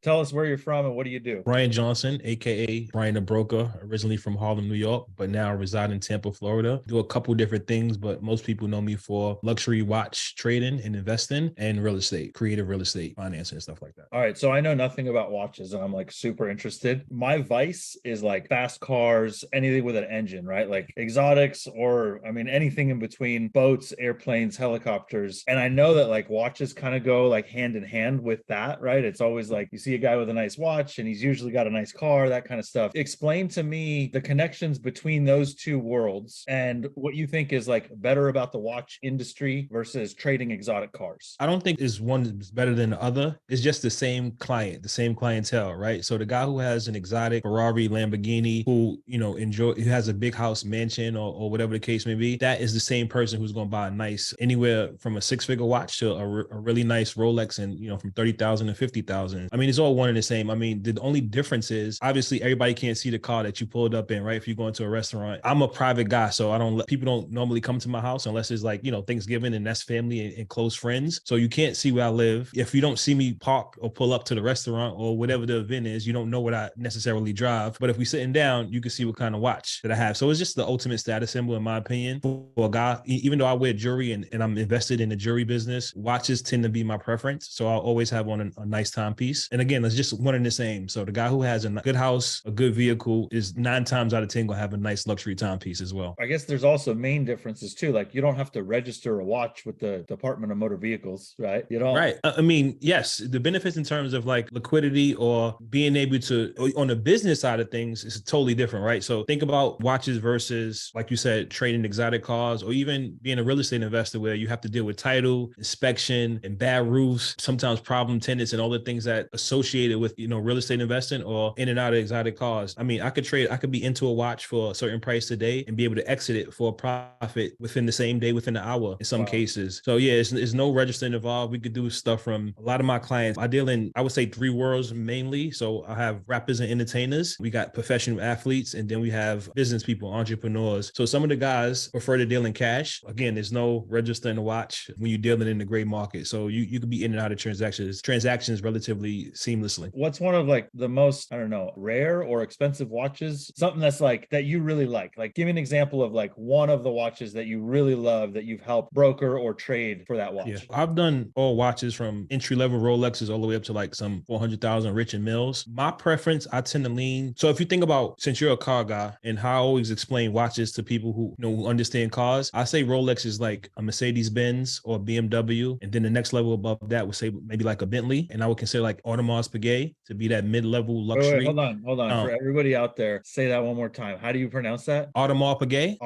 Tell us where you're from and what do you do? Brian Johnson, aka Brian the Broker, originally from Harlem, New York, but now reside in Tampa, Florida. Do a couple different things, but most people know me for luxury watch trading and investing and real estate, creative real estate, financing and stuff like that. All right, so I know nothing about watches and I'm like super interested. My vice is like fast cars, anything with an engine, right? Like exotics or I mean anything in between, boats, airplanes, helicopters. And I know that like watches kind of go like hand in hand with that, right? It's always like you see a guy with a nice watch and he's usually got a nice car, that kind of stuff. Explain to me the connections between those two worlds and what you think is like better about the watch industry versus trading exotic cars. I don't think is one is better than the other. It's just the same client, the same clientele, right? So the guy who has an exotic Ferrari, Lamborghini, who, who has a big house, mansion, or whatever the case may be, that is the same person who's going to buy a nice, anywhere from a six-figure watch to a really nice Rolex and, from 30,000 to 50,000. I mean, it's all one and the same. I mean, the only difference is obviously everybody can't see the car that you pulled up in, right? If you go into a restaurant, I'm a private guy, so people don't normally come to my house unless it's like, Thanksgiving and that's family and close friends. So you can't see where I live. If you don't see me park or pull up to the restaurant or whatever the event is, you don't know what I necessarily drive. But if we sitting down, you can see what kind of watch that I have. So it's just the ultimate status symbol, in my opinion, for a guy. Even though I wear jewelry and I'm invested in the jewelry business, watches tend to be my preference. So I'll always have on a nice timepiece. And again, it's just one and the same. So the guy who has a good house, a good vehicle is 9 times out of 10 gonna have a nice luxury timepiece as well. I guess there's also main differences too. Like you don't have to register a watch with the Department of Motor Vehicles, right? You don't. Right. I mean, yes, the benefits in terms of like liquidity or being able to, on the business side of things, is totally different, right? So think about watches versus, like you said, trading exotic cars, or even being a real estate investor where you have to deal with title, inspection, and bad roofs, sometimes problem tenants and all the things that associated with, real estate investing or in and out of exotic cars. I mean, I could be into a watch for a certain price today and be able to exit it for a profit within the same day, within an hour in some cases. So yeah, it's no registering involved. We could do stuff from a lot of my clients. I deal in, I would say, 3 worlds mainly. So I have rappers and entertainers. We got professional athletes, and then we have business people, entrepreneurs. So some of the guys prefer to deal in cash. Again, there's no registering to watch when you're dealing in the gray market. So you could be in and out of transactions relatively seamlessly. What's one of like the most, I don't know, rare or expensive watches? Something that's like that you really like. Like give me an example of like one of the watches that you really love that you've helped broker or trade for that watch. Yeah, I've done all watches from entry-level Rolexes all the way up to like some 400,000 Richard Milles. My preference, I tend to lean. So if you think about, since you're a car guy and how I always explain watches to people who who understand cars, I say Rolex is like a Mercedes-Benz or BMW. And then the next level above that would say maybe like a Bentley. And I would consider like Audemars Piguet to be that mid-level luxury. Wait, hold on. For everybody out there, say that one more time. How do you pronounce that? Audemars Piguet.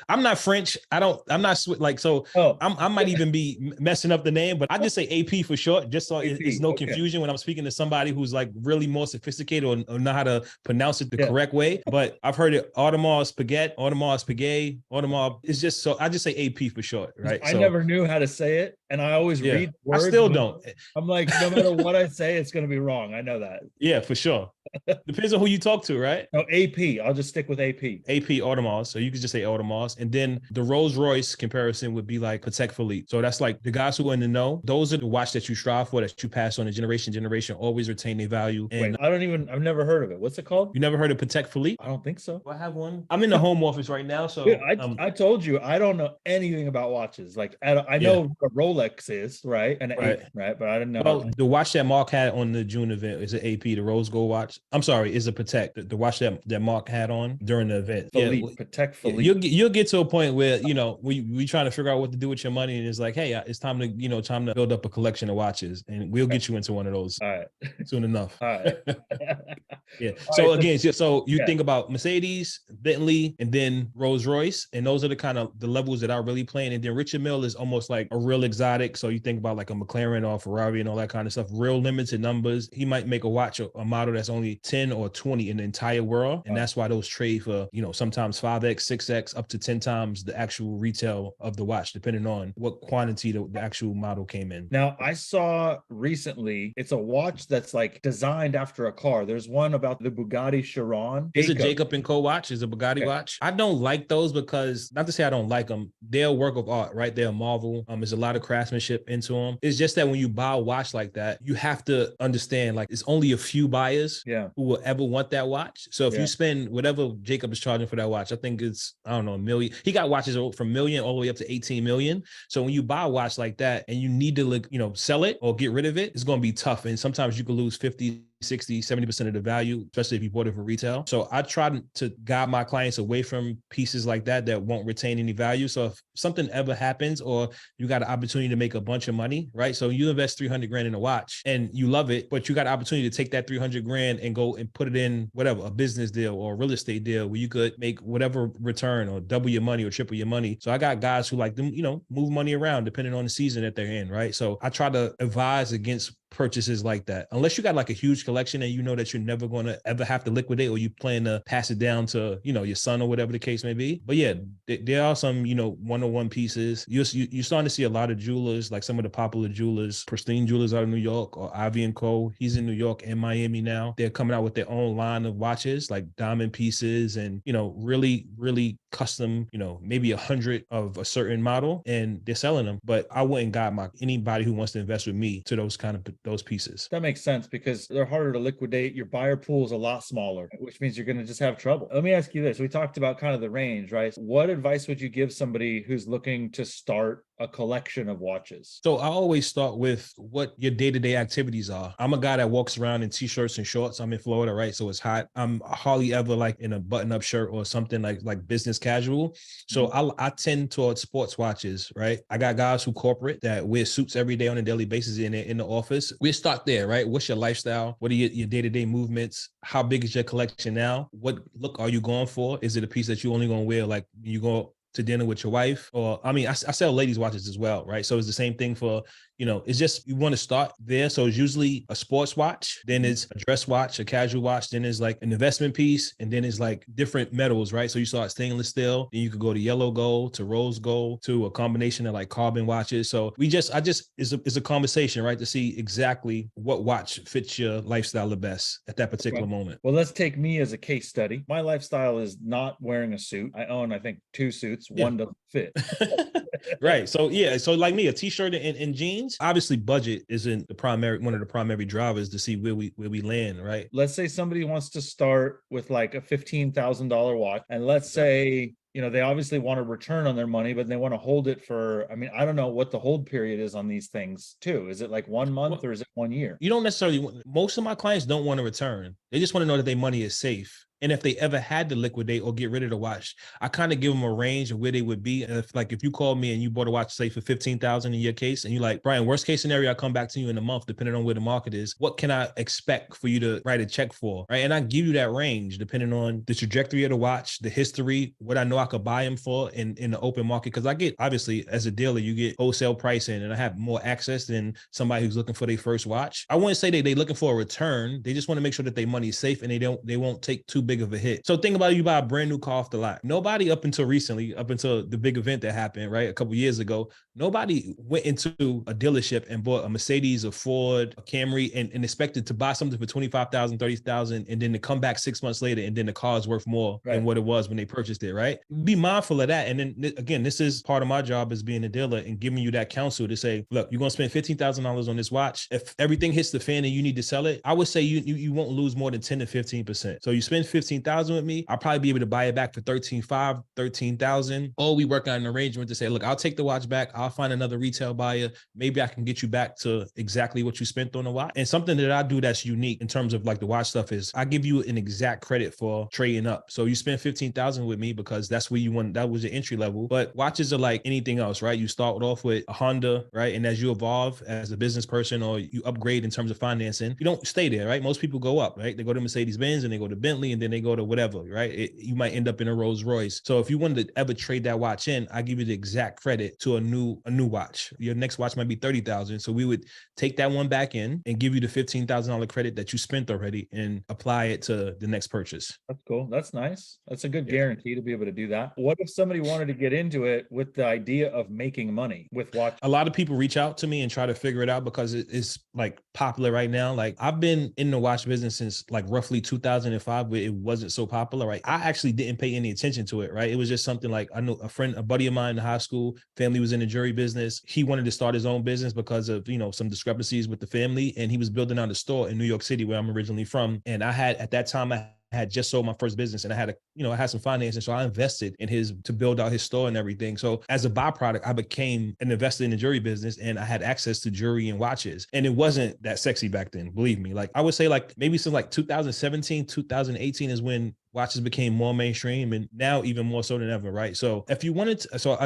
I'm not French. I'm not like, so I might even be messing up the name, but I just say AP for short, just so it's no confusion when I'm speaking to somebody who's like really more sophisticated or know how to pronounce it the correct way. But I've heard it Audemars Piguet, Audemars. It's just, so I just say AP for short, right? I never knew how to say it, and I always read words. I still don't. I'm like, no matter what I say, it's going to be wrong. I know that. Yeah, for sure. Depends on who you talk to, right? No, AP. I'll just stick with AP. AP Audemars. So you could just say Audemars. And then the Rolls Royce comparison would be like Patek Philippe. So that's like the guys who are in the know. Those are the watch that you strive for, that you pass on to generation, always retain their value. And wait, I've never heard of it. What's it called? You never heard of Patek Philippe? I don't think so. Do I have one? I'm in the home office right now. So dude, I told you, I don't know anything about watches. Like I know what Rolex is, right? And right, but I didn't know. Well, the watch that Mark had on the June event is an AP, the Rose Gold watch. I'm sorry, is a Patek. The watch that Mark had on during the event. Philippe, Patek Philippe. You'll get to a point where we trying to figure out what to do with your money, and it's like, hey, it's time to build up a collection of watches, and we'll get you into one of those. All right, soon enough. All right. Yeah. So again, so you think about Mercedes, Bentley, and then Rolls Royce, and those are the kind of the levels that I really play. And then Richard Mille is almost like a real exotic. So you think about like a McLaren or a Ferrari and all that kind of stuff. Real limited numbers. He might make a watch, a model that's only 10 or 20 in the entire world, and that's why those trade for sometimes 5x, 6x, up to 10 times the actual retail of the watch, depending on what quantity the actual model came in. Now I saw recently, it's a watch that's like designed after a car. There's one about the Bugatti Chiron. Is a Jacob and Co watch? Is a Bugatti watch? I don't like those because, not to say I don't like them, they're a work of art, right? They're a marvel. There's a lot of craftsmanship into them. It's just that when you buy a watch like that, you have to understand, like, it's only a few buyers who will ever want that watch. So if you spend whatever Jacob is charging for that watch, I think it's, I don't know, $1 million. He got watches from $1 million all the way up to 18 million. So when you buy a watch like that and you need to, sell it or get rid of it, it's going to be tough. And sometimes you could lose 50, 60, 70% of the value, especially if you bought it for retail. So I try to guide my clients away from pieces like that won't retain any value. So if something ever happens or you got an opportunity to make a bunch of money, right? So you invest 300 grand in a watch and you love it, but you got an opportunity to take that 300 grand and go and put it in whatever, a business deal or a real estate deal where you could make whatever return or double your money or triple your money. So I got guys who like them, move money around depending on the season that they're in, right? So I try to advise against purchases like that, unless you got like a huge collection and you know that you're never going to ever have to liquidate, or you plan to pass it down to your son or whatever the case may be. But yeah, there are some one-on-one pieces. You're starting to see a lot of jewelers, like some of the popular jewelers, Pristine Jewelers out of New York, or Ivy and Co. He's in New York and Miami now. They're coming out with their own line of watches, like diamond pieces and really, really custom, maybe 100 of a certain model, and they're selling them. But I wouldn't guide anybody who wants to invest with me to those pieces. That makes sense because they're harder to liquidate. Your buyer pool is a lot smaller, which means you're going to just have trouble. Let me ask you this. We talked about kind of the range, right? What advice would you give somebody who's looking to start a collection of watches? So I always start with what your day-to-day activities are. I'm a guy that walks around in t-shirts and shorts. I'm in Florida, right? So it's hot. I'm hardly ever like in a button-up shirt or something like business casual. So I tend towards sports watches, right? I got guys who corporate that wear suits every day on a daily basis in the office. We start there, right? What's your lifestyle? What are your day-to-day movements? How big is your collection now? What look are you going for? Is it a piece that you only going to wear like you go to dinner with your wife? Or I sell ladies watches as well, right? So it's the same thing for, it's just, you want to start there. So it's usually a sports watch, then it's a dress watch, a casual watch, then it's like an investment piece, and then it's like different metals, right? So you start stainless steel, then you could go to yellow gold, to rose gold, to a combination of like carbon watches. So it's a conversation, right? To see exactly what watch fits your lifestyle the best at that particular moment. Well, let's take me as a case study. My lifestyle is not wearing a suit. I own, I think, 2 suits. One doesn't fit. Right. So so like me, a t-shirt and jeans, obviously budget isn't one of the primary drivers to see where we land, right? Let's say somebody wants to start with like a $15,000 watch, and let's say they obviously want a return on their money, but they want to hold it for, I don't know what the hold period is on these things too. Is it like 1 month or is it 1 year? You don't necessarily, most of my clients don't want to return. They just want to know that their money is safe. And if they ever had to liquidate or get rid of the watch, I kind of give them a range of where they would be. And if you called me and you bought a watch, say for $15,000 in your case, and you're like, Brian, worst case scenario, I come back to you in a month, depending on where the market is. What can I expect for you to write a check for? Right. And I give you that range depending on the trajectory of the watch, the history, what I know I could buy them for in the open market. Cause I get, obviously, as a dealer, you get wholesale pricing, and I have more access than somebody who's looking for their first watch. I wouldn't say they're looking for a return. They just want to make sure that their money is safe and they won't take too big of a hit. So think about it, you buy a brand new car off the lot. Nobody up until the big event that happened, right, a couple years ago, nobody went into a dealership and bought a Mercedes, a Ford, a Camry, and expected to buy something for $25,000, $30,000, and then to come back 6 months later, and then the car is worth more than what it was when they purchased it, right? Be mindful of that. And then again, this is part of my job as being a dealer and giving you that counsel to say, look, you're going to spend $15,000 on this watch. If everything hits the fan and you need to sell it, I would say you won't lose more than 10 to 15%. So you spend $15,000 with me, I'll probably be able to buy it back for $13,500, $13,000. Or we work on an arrangement to say, look, I'll take the watch back. I'll find another retail buyer. Maybe I can get you back to exactly what you spent on the watch. And something that I do that's unique in terms of like the watch stuff is I give you an exact credit for trading up. So you spend $15,000 with me because that's where you want, that was your entry level. But watches are like anything else, right? You start off with a Honda, right? And as you evolve as a business person or you upgrade in terms of financing, you don't stay there, right? Most people go up, right? They go to Mercedes-Benz and they go to Bentley and then then they go to whatever, right? You might end up in a Rolls Royce. So if you wanted to ever trade that watch in, I give you the exact credit to a new watch. Your next watch might be 30,000. So we would take that one back in and give you the $15,000 credit that you spent already and apply it to the next purchase. That's cool. That's nice. That's a good guarantee to be able to do that. What if somebody wanted to get into it with the idea of making money with watch? A lot of people reach out to me and try to figure it out because it's like popular right now. Like I've been in the watch business since like roughly 2005, where it wasn't so popular, right? I actually didn't pay any attention to it, right? It was just something like, I know a buddy of mine in high school, family was in the jewelry business. He wanted to start his own business because of, some discrepancies with the family. And he was building out a store in New York City, where I'm originally from. And I had, at that time, I had just sold my first business and I had I had some financing. So I invested in to build out his store and everything. So as a byproduct, I became an investor in the jewelry business and I had access to jewelry and watches. And it wasn't that sexy back then, believe me. Like I would say like maybe since like 2017, 2018 is when watches became more mainstream, and now even more so than ever, right? So if you wanted to,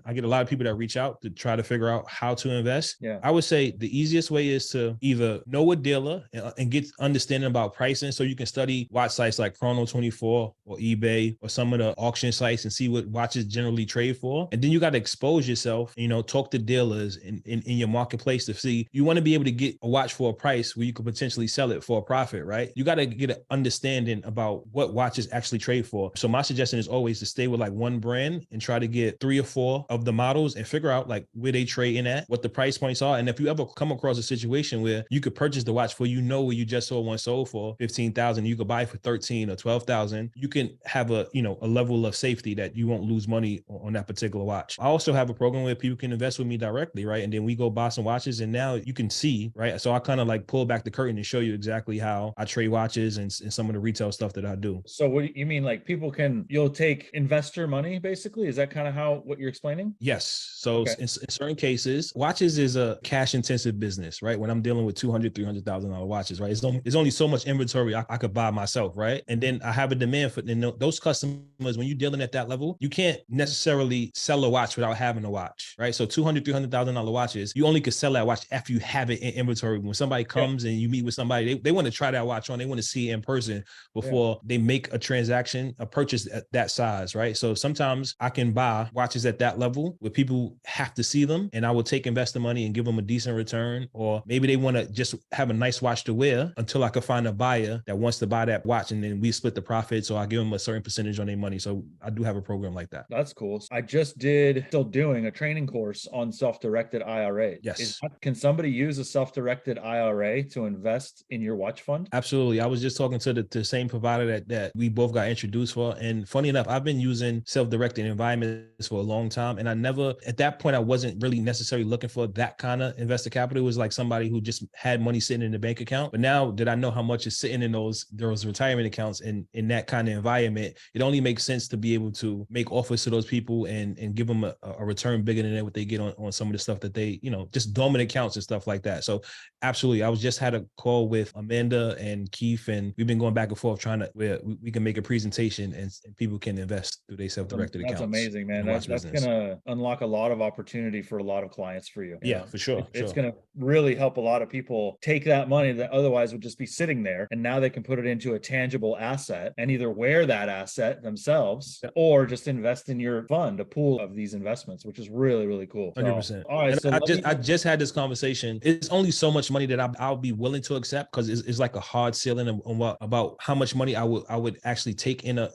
I get a lot of people that reach out to try to figure out how to invest. Yeah. I would say the easiest way is to either know a dealer and get understanding about pricing, so you can study watch sites like Chrono24 or eBay or some of the auction sites and see what watches generally trade for. And then you got to expose yourself, talk to dealers in your marketplace to see, you want to be able to get a watch for a price where you could potentially sell it for a profit, right? You got to get an understanding about what watches actually trade for. So my suggestion is always to stay with like one brand and try to get 3 or 4 of the models and figure out like where they trade in at, what the price points are. And if you ever come across a situation where you could purchase the watch for, where you just saw one sold for 15,000, you could buy it for 13 or 12,000, you can have a level of safety that you won't lose money on that particular watch. I also have a program where people can invest with me directly, right? And then we go buy some watches, and now you can see, right? So I kind of like pull back the curtain and show you exactly how I trade watches and some of the retail stuff that I do. So what do you mean? Like you'll take investor money, basically? Is that kind of what you're explaining? Yes. So Okay. in certain cases, watches is a cash intensive business, right? When I'm dealing with $200,000, $300,000 watches, right? There's only so much inventory I could buy myself, right? And then I have a demand for those customers. When you're dealing at that level, you can't necessarily sell a watch without having a watch, right? So $200,000, $300,000 watches, you only could sell that watch after you have it in inventory. When somebody comes and you meet with somebody, they want to try that watch on, they want to see it in person before they make a transaction, a purchase at that size, right? So sometimes I can buy watches at that level where people have to see them, and I will take investor money and give them a decent return. Or maybe they want to just have a nice watch to wear until I can find a buyer that wants to buy that watch, and then we split the profits, or I give them a certain percentage on their money. So I do have a program like that. That's cool. I still doing a training course on self-directed IRA. Yes. Can somebody use a self-directed IRA to invest in your watch fund? Absolutely. I was just talking to the same provider that we both got introduced for. And funny enough, I've been using self-directed environments for a long time. And at that point, I wasn't really necessarily looking for that kind of investor capital. It was like somebody who just had money sitting in the bank account. But now that I know how much is sitting in those retirement accounts and in that kind of environment, it only makes sense to be able to make offers to those people and give them a return bigger than what they get on some of the stuff that they, just dormant accounts and stuff like that. So absolutely. I had a call with Amanda and Keith, and we've been going back and forth trying to, where we can make a presentation and people can invest through their self-directed accounts. That's amazing, man. That's going to unlock a lot of opportunity for a lot of clients for you. Yeah, for sure. It's going to really help a lot of people take that money that otherwise would just be sitting there, and now they can put it into a tangible asset and either wear that asset themselves or just invest in your fund, a pool of these investments, which is really, really cool. 100%. All right. So I just had this conversation. It's only so much money that I'll be willing to accept, because it's like a hard ceiling on about how much money I would actually take in a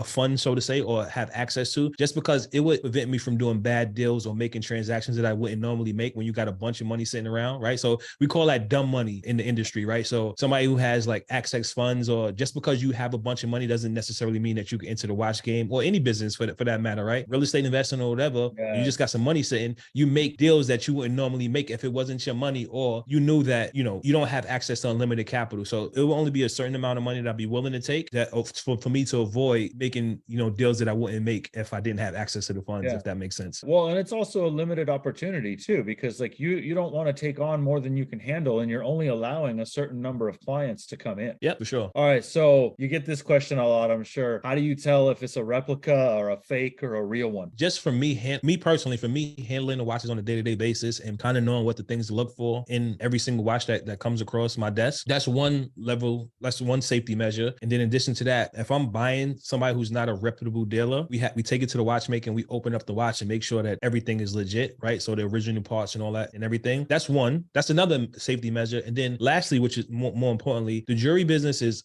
fund, so to say, or have access to, just because it would prevent me from doing bad deals or making transactions that I wouldn't normally make when you got a bunch of money sitting around, right? So we call that dumb money in the industry, right? So somebody who has like access funds, or just because you have a bunch of money doesn't necessarily mean that you can enter the watch game or any business for that matter, right? Real estate investing or whatever, you just got some money sitting, you make deals that you wouldn't normally make if it wasn't your money, or you knew that, you don't have access to unlimited capital. So it will only be a certain amount of money that I'd be willing to take that for me to avoid making, deals that I wouldn't make if I didn't have access to the funds, if that makes sense. Well, and it's also a limited opportunity too, because like you don't want to take on more than you can handle, and you're only allowing a certain number of clients to come in. Yeah, for sure. All right. So you get this question a lot, I'm sure. How do you tell if it's a replica or a fake or a real one? Just for me personally, handling the watches on a day-to-day basis and kind of knowing what the things to look for in every single watch that comes across my desk, that's one level, that's one safety measure. And then in addition addition to that, if I'm buying somebody who's not a reputable dealer, we take it to the watchmaker and we open up the watch and make sure that everything is legit, right? So the original parts and all that and everything. That's one. That's another safety measure. And then lastly, which is more importantly, the jewelry business is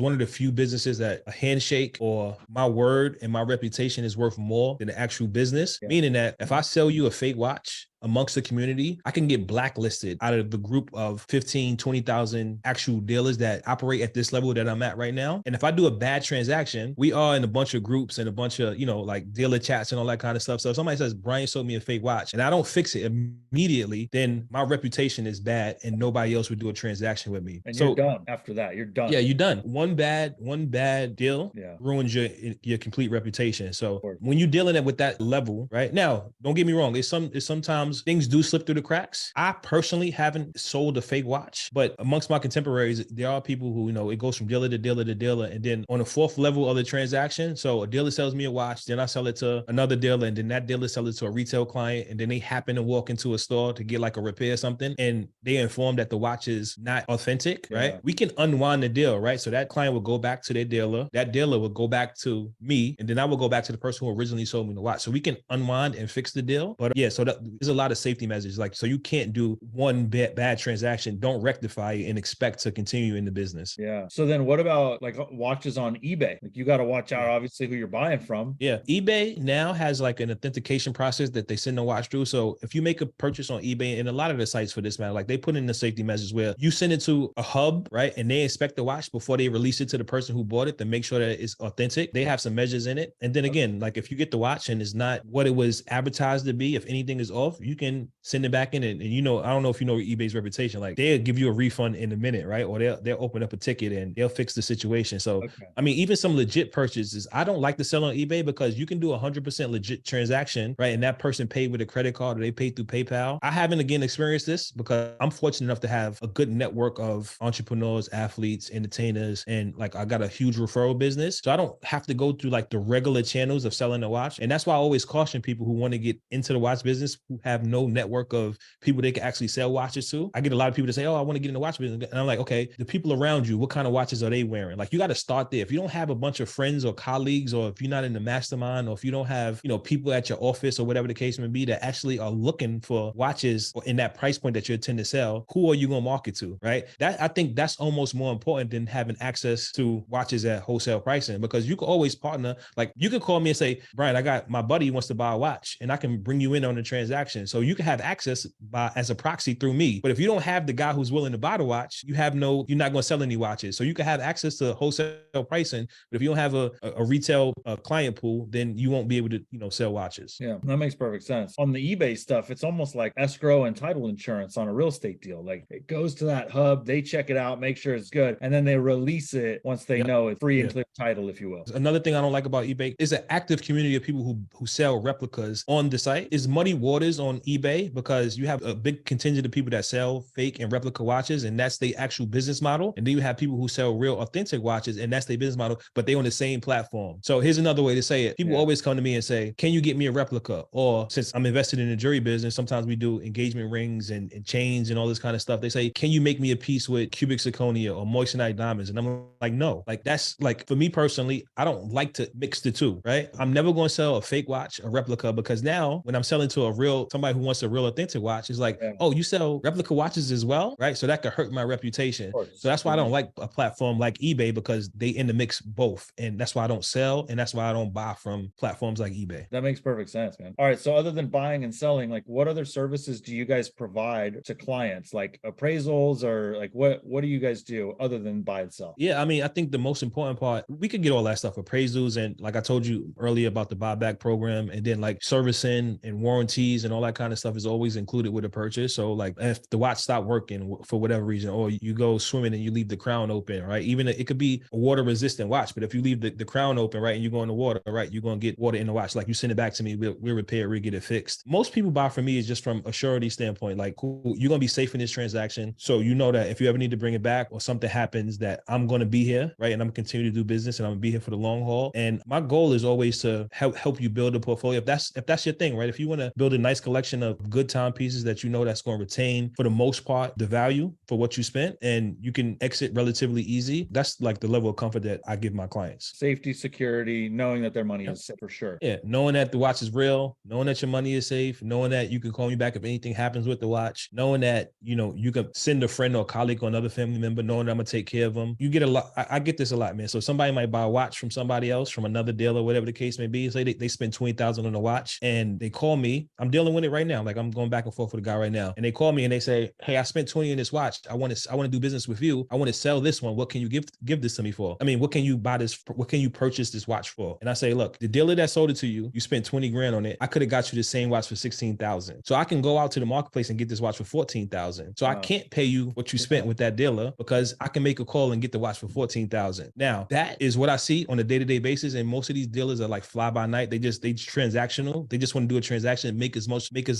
one of the few businesses that a handshake or my word and my reputation is worth more than the actual business. Yeah. Meaning that if I sell you a fake watch amongst the community, I can get blacklisted out of the group of 15, 20,000 actual dealers that operate at this level that I'm at right now. And if I do a bad transaction, we are in a bunch of groups and a bunch of, like dealer chats and all that kind of stuff. So if somebody says, Brian sold me a fake watch and I don't fix it immediately, then my reputation is bad and nobody else would do a transaction with me. And you're done after that. You're done. Yeah, you're done. One bad deal ruins your complete reputation. So when you're dealing with that level, right? Now, don't get me wrong. It's sometimes things do slip through the cracks. I personally haven't sold a fake watch, but amongst my contemporaries, there are people who, it goes from dealer to dealer to dealer. And then on the fourth level of the transaction, so a dealer sells me a watch, then I sell it to another dealer, and then that dealer sells it to a retail client. And then they happen to walk into a store to get like a repair or something. And they inform that the watch is not authentic, right? We can unwind the deal, right? So that client will go back to their dealer. That dealer will go back to me. And then I will go back to the person who originally sold me the watch. So we can unwind and fix the deal. But yeah, so there's a lot of safety measures. Like, so you can't do one bad transaction, don't rectify it and expect to continue in the business. Yeah. So then what about like watches on eBay? Like you got to watch out obviously who you're buying from. Yeah. eBay now has like an authentication process that they send the watch through. So if you make a purchase on eBay, and a lot of the sites for this matter, like they put in the safety measures where you send it to a hub, right? And they inspect the watch before they release it to the person who bought it to make sure that it's authentic. They have some measures in it. And then again, like if you get the watch and it's not what it was advertised to be, if anything is off, you can send it back in. And I don't know if you know eBay's reputation, like they'll give you a refund in a minute, right? Or they'll open up a ticket and they'll fix the situation. So, I mean, even some legit purchases, I don't like to sell on eBay because you can do 100% legit transaction, right? And that person paid with a credit card or they paid through PayPal. I haven't again experienced this because I'm fortunate enough to have a good network of entrepreneurs, athletes, entertainers, and like I got a huge referral business. So I don't have to go through like the regular channels of selling a watch. And that's why I always caution people who want to get into the watch business who have no network of people they can actually sell watches to. I get a lot of people to say, oh, I want to get in the watch business. And I'm like, okay, the people around you, what kind of watches are they wearing? Like you got to start there. If you don't have a bunch of friends or colleagues, or if you're not in the mastermind, or if you don't have, people at your office or whatever the case may be that actually are looking for watches in that price point that you intend to sell, who are you going to market to, right? I think that's almost more important than having access to watches at wholesale pricing, because you can always partner. Like you can call me and say, Brian, I got my buddy wants to buy a watch and I can bring you in on the transaction. So you can have access as a proxy through me. But if you don't have the guy who's willing to buy the watch, you're not going to sell any watches. So you can have access to wholesale pricing, but if you don't have a retail client pool, then you won't be able to, sell watches. Yeah, that makes perfect sense. On the eBay stuff, it's almost like escrow and title insurance on a real estate deal. Like it goes to that hub, they check it out, make sure it's good, and then they release it once they know it's free and clear title, if you will. Another thing I don't like about eBay is an active community of people who sell replicas on the site. Is muddy waters on eBay because you have a big contingent of people that sell fake and replica watches, and that's the actual business model. And then you have people who sell real authentic watches, and that's their business model, but they on the same platform. So here's another way to say it. People always come to me and say, can you get me a replica? Or since I'm invested in the jewelry business, sometimes we do engagement rings and chains and all this kind of stuff. They say, can you make me a piece with cubic zirconia or moissanite diamonds? And I'm like, no. Like that's like, for me personally, I don't like to mix the two, right? I'm never going to sell a fake watch, a replica, because now when I'm selling to somebody who wants a real authentic watch, it's like, oh, you sell replica watches as well, right? So that could hurt my reputation. So that's why I don't like a platform like eBay, because they in the mix both. And that's why I don't sell. And that's why I don't buy from platforms like eBay. That makes perfect sense, man. All right. So other than buying and selling, like what other services do you guys provide to clients? Like appraisals, or like what do you guys do other than buy and sell? Yeah. I mean, I think the most important part, we could get all that stuff, appraisals. And like I told you earlier about the buyback program, and then like servicing and warranties and all that kind of stuff is always included with a purchase. So like if the watch stopped working for whatever reason, or you go swimming and you leave the crown open, right? Even it could be a water resistant watch, but if you leave the crown open, right, and you go in the water, right, you're going to get water in the watch. Like you send it back to me, we'll repair it, we get it fixed. Most people buy from me is just from a surety standpoint. Like, cool, you're going to be safe in this transaction. So you know that if you ever need to bring it back or something happens, that I'm going to be here, right? And I'm going to continue to do business, and I'm going to be here for the long haul. And my goal is always to help you build a portfolio. If that's your thing, right? If you want to build a nice collection selection of good timepieces that you know that's going to retain for the most part the value for what you spent, and you can exit relatively easy. That's like the level of comfort that I give my clients. Safety, security, knowing that their money is safe for sure. Yeah, knowing that the watch is real, knowing that your money is safe, knowing that you can call me back if anything happens with the watch, knowing that, you know, you can send a friend or a colleague or another family member, knowing that I'm gonna take care of them. You get a lot. I get this a lot, man. So somebody might buy a watch from somebody else, from another dealer, whatever the case may be. Say they spend $20,000 on a watch and they call me. I'm dealing with it right now. Like I'm going back and forth with a guy right now. And they call me and they say, hey, I spent 20 in this watch. I want to do business with you. I want to sell this one. What can you give this to me for? I mean, what can you buy this? What can you purchase this watch for? And I say, look, the dealer that sold it to you, you spent 20 grand on it. I could have got you the same watch for 16,000. So I can go out to the marketplace and get this watch for 14,000. So I can't pay you what you spent with that dealer because I can make a call and get the watch for 14,000. Now that is what I see on a day-to-day basis. And most of these dealers are like fly by night. They transactional. They just want to do a transaction and make as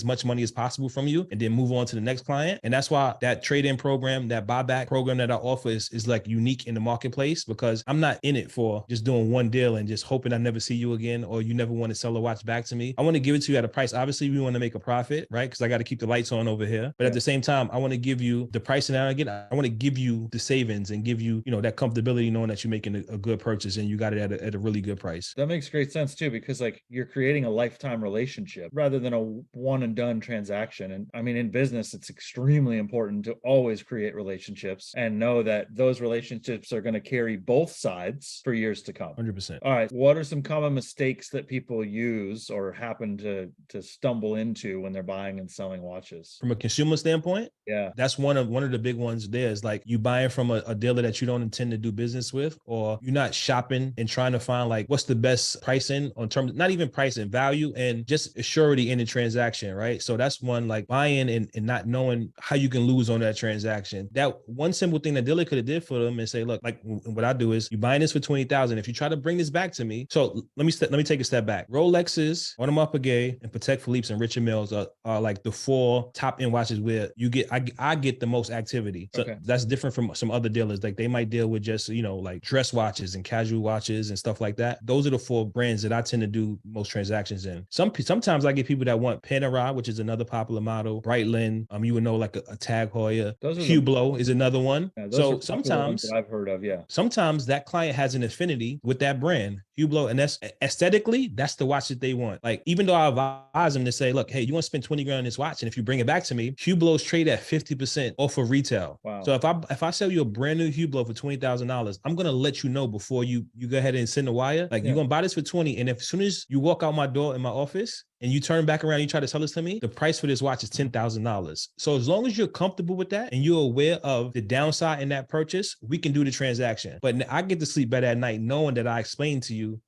much money as possible from you and then move on to the next client. And that's why that trade-in program, that buyback program that I offer is like unique in the marketplace, because I'm not in it for just doing one deal and just hoping I never see you again or you never want to sell a watch back to me. I want to give it to you at a price. Obviously, we want to make a profit, right? Because I got to keep the lights on over here. But at the same time, I want to give you the pricing that I get. I want to give you the savings and give you, that comfortability knowing that you're making a good purchase and you got it at a really good price. That makes great sense too, because like you're creating a lifetime relationship rather than a one and done transaction. And I mean, in business, it's extremely important to always create relationships and know that those relationships are going to carry both sides for years to come. 100%. All right. What are some common mistakes that people use or happen to stumble into when they're buying and selling watches? From a consumer standpoint, yeah, that's one of the big ones there is like you buying from a dealer that you don't intend to do business with, or you're not shopping and trying to find like what's the best pricing on terms, not even pricing, value, and just surety in the transaction, right? So that's one, like buying and not knowing how you can lose on that transaction. That one simple thing that dealer could have did for them and say, look, like what I do is you buying this for 20,000. If you try to bring this back to me, so let me take a step back. Rolexes, Audemars Piguet, and Patek Philippe's and Richard Milles are like the 4 top end watches where you get I get the most activity. So that's different from some other dealers. Like they might deal with just like dress watches and casual watches and stuff like that. Those are the 4 brands that I tend to do most transactions in. Sometimes I get people that want Panerai, which is another popular model. Breitling, you would know like a Tag Heuer. Hublot is another one. Yeah, so sometimes that I've heard of, sometimes that client has an affinity with that brand, Hublot, and that's aesthetically, that's the watch that they want. Like, even though I advise them to say, look, hey, you want to spend 20 grand on this watch, and if you bring it back to me, Hublot's trade at 50% off of retail. Wow. So if I sell you a brand new Hublot for $20,000, I'm gonna let you know before you go ahead and send the wire. Like, you're gonna buy this for 20, and as soon as you walk out my door in my office and you turn back around and you try to sell this to me, the price for this watch is $10,000. So as long as you're comfortable with that and you're aware of the downside in that purchase, we can do the transaction. But I get to sleep better at night knowing that I explained to you,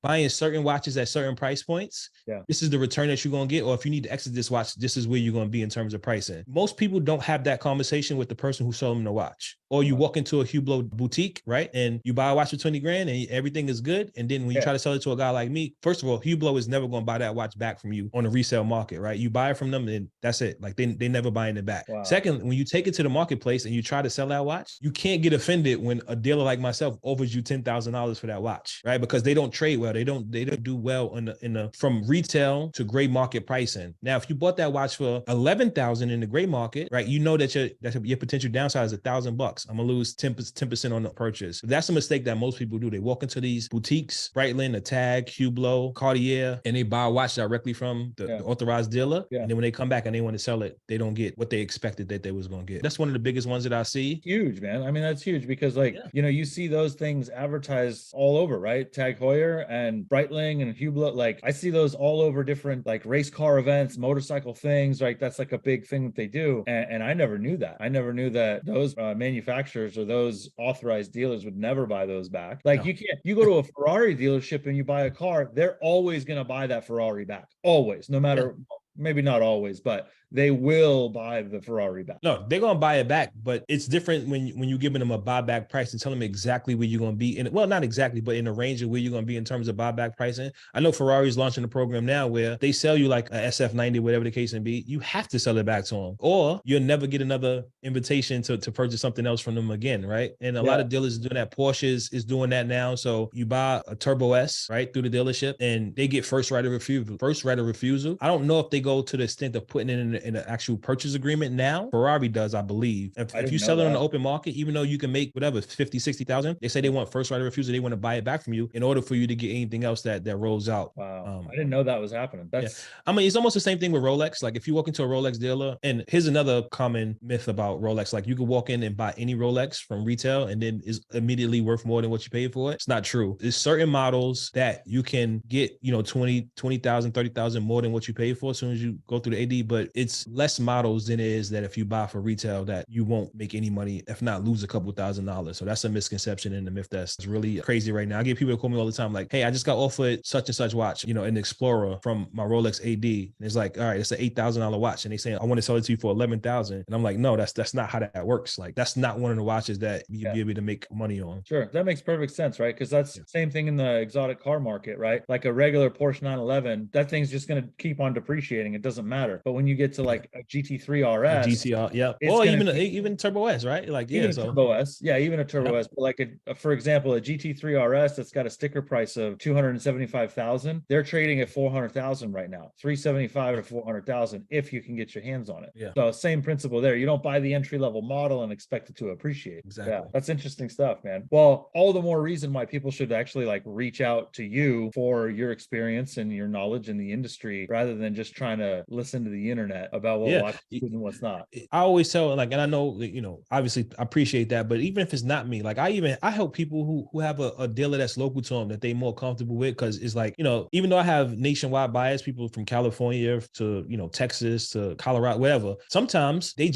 buying certain watches at certain price points, this is the return that you're going to get. Or if you need to exit this watch, this is where you're going to be in terms of pricing. Most people don't have that conversation with the person who sold them the watch. Or you walk into a Hublot boutique, right? And you buy a watch for 20 grand and everything is good. And then when you try to sell it to a guy like me, first of all, Hublot is never going to buy that watch back from you on the resale market, right? You buy it from them and that's it. Like they never buying it back. Wow. Second, when you take it to the marketplace and you try to sell that watch, you can't get offended when a dealer like myself offers you $10,000 for that watch, right? Because they don't trade well. They don't do well in the from retail to gray market pricing. Now, if you bought that watch for $11,000 in the gray market, right? You know that your potential downside is $1,000. I'm gonna lose 10% on the purchase. That's a mistake that most people do. They walk into these boutiques, Breitling, a Tag, Hublot, Cartier, and they buy a watch directly from the authorized dealer. And then when they come back and they want to sell it, they don't get what they expected that they was gonna get. That's one of the biggest ones that I see. Huge, man. I mean, that's huge because you see those things advertised all over, right? Tag Heuer and Breitling and Hublot. Like I see those all over different like race car events, motorcycle things, right? That's like a big thing that they do. And I never knew that. I never knew that those manufacturers or those authorized dealers would never buy those back. Like you go to a Ferrari dealership and you buy a car, they're always going to buy that Ferrari back. Always, no matter, maybe not always, but they will buy the Ferrari back. No, they're going to buy it back, but it's different when you're giving them a buyback price and tell them exactly where you're going to be well, not exactly, but in the range of where you're going to be in terms of buyback pricing. I know Ferrari's launching a program now where they sell you like a SF90, whatever the case may be. You have to sell it back to them or you'll never get another invitation to purchase something else from them again, right? And a lot of dealers are doing that. Porsche is doing that now. So you buy a Turbo S, right, through the dealership and they get first right of refusal. I don't know if they're they go to the extent of putting it in an actual purchase agreement now. Ferrari does, I believe. If I you didn't know sell it on the that. open market, even though you can make whatever 50, 60,000, they say they want first right of refusal. They want to buy it back from you in order for you to get anything else that rolls out. Wow. I didn't know that was happening. That's I mean, it's almost the same thing with Rolex. Like if you walk into a Rolex dealer, and here's another common myth about Rolex. Like you could walk in and buy any Rolex from retail and then is immediately worth more than what you paid for it. It's not true. There's certain models that you can get, 20,000, 30,000 more than what you paid for as soon as you go through the AD, but it's less models than it is that if you buy for retail that you won't make any money, if not lose a couple $1,000s. So that's a misconception and a myth that's really crazy right now. I get people that call me all the time like, hey, I just got offered such and such watch, an Explorer from my Rolex AD. And it's like, all right, it's an $8,000 watch. And they say, I want to sell it to you for 11,000. And I'm like, no, that's not how that works. Like, that's not one of the watches that you'd be able to make money on. Sure. That makes perfect sense, right? Because that's the same thing in the exotic car market, right? Like a regular Porsche 911, that thing's just going to keep on depreciating. It doesn't matter. But when you get to like a GT3 RS, GTR, yeah. Or even Turbo S, right? Like, even a Turbo S. Yeah, even a Turbo S. But like, for example, a GT3 RS that's got a sticker price of $275,000, they're trading at $400,000 right now. $375 to $400,000 if you can get your hands on it. Yeah. So same principle there. You don't buy the entry level model and expect it to appreciate. Exactly. Yeah, that's interesting stuff, man. Well, all the more reason why people should actually like reach out to you for your experience and your knowledge in the industry rather than just trying to listen to the internet about what watch is and what's not. I always tell like, and I know obviously I appreciate that, but even if it's not me, like I help people who have a dealer that's local to them that they more comfortable with, because it's like, even though I have nationwide buyers, people from California to Texas to Colorado, whatever, sometimes they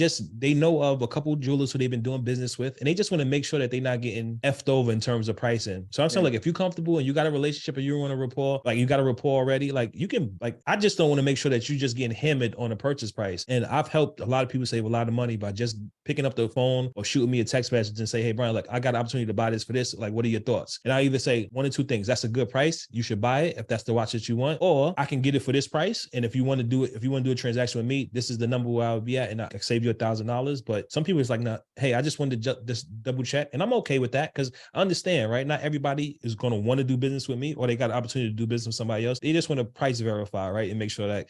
know of a couple of jewelers who they've been doing business with, and they just want to make sure that they're not getting effed over in terms of pricing. So I'm saying, like, if you're comfortable and you got a relationship and you want a rapport, like you got a rapport already, like you can, like, I just don't want to make sure that you just getting hammered on a purchase price. And I've helped a lot of people save a lot of money by just picking up the phone or shooting me a text message and say, hey, Brian, like, I got an opportunity to buy this for this. Like, what are your thoughts? And I either say one or two things. That's a good price. You should buy it if that's the watch that you want, or I can get it for this price. And if you want to do it, if you want to do a transaction with me, this is the number where I would be at, and I can save you $1,000. But some people, it's like, nah, hey, I just wanted to just double check. And I'm okay with that because I understand, right? Not everybody is going to want to do business with me, or they got an opportunity to do business with somebody else. They just want to price verify, right? And make sure that,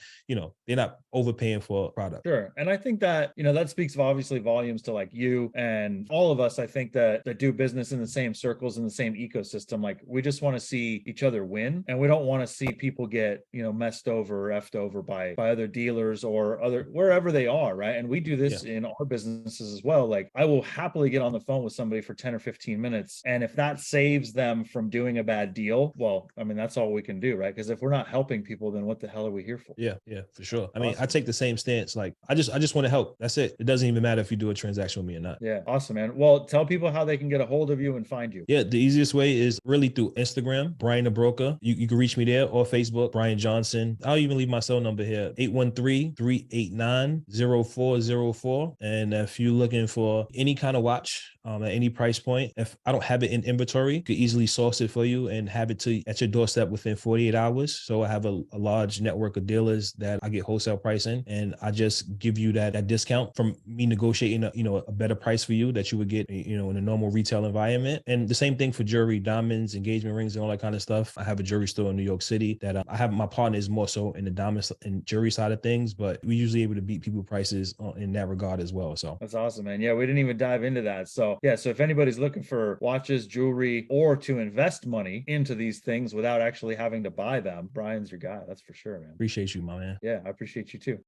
they're not overpaying for a product. Sure. And I think that, that speaks obviously volumes to like you and all of us, I think that do business in the same circles, in the same ecosystem. Like we just want to see each other win, and we don't want to see people get, messed over or effed over by other dealers or wherever they are. Right. And we do this in our businesses as well. Like I will happily get on the phone with somebody for 10 or 15 minutes. And if that saves them from doing a bad deal, well, I mean, that's all we can do. Right. Because if we're not helping people, then what the hell are we here for? Yeah, for sure. I mean, I take the same stance. Like I just want to help. That's it. It doesn't even matter if you do a transaction with me or not. Yeah. Awesome, man. Well, tell people how they can get a hold of you and find you. Yeah. The easiest way is really through Instagram, Brian the Broker. You can reach me there, or Facebook, Brian Johnson. I'll even leave my cell number here, 813-389-0404. And if you're looking for any kind of watch at any price point, if I don't have it in inventory, you could easily source it for you and have it at your doorstep within 48 hours. So I have a large network of dealers that I get wholesale pricing, and I just give you that discount from me negotiating a better price for you that you would get in a normal retail environment. And the same thing for jewelry, diamonds, engagement rings, and all that kind of stuff. I have a jewelry store in New York City that I have my partners more so in the diamonds and jewelry side of things, but we usually able to beat people prices in that regard as well. So that's awesome, man. Yeah, we didn't even dive into that. So so if anybody's looking for watches, jewelry, or to invest money into these things without actually having to buy them, Brian's your guy. That's for sure, man. Appreciate you, my man. Yeah, I appreciate you too.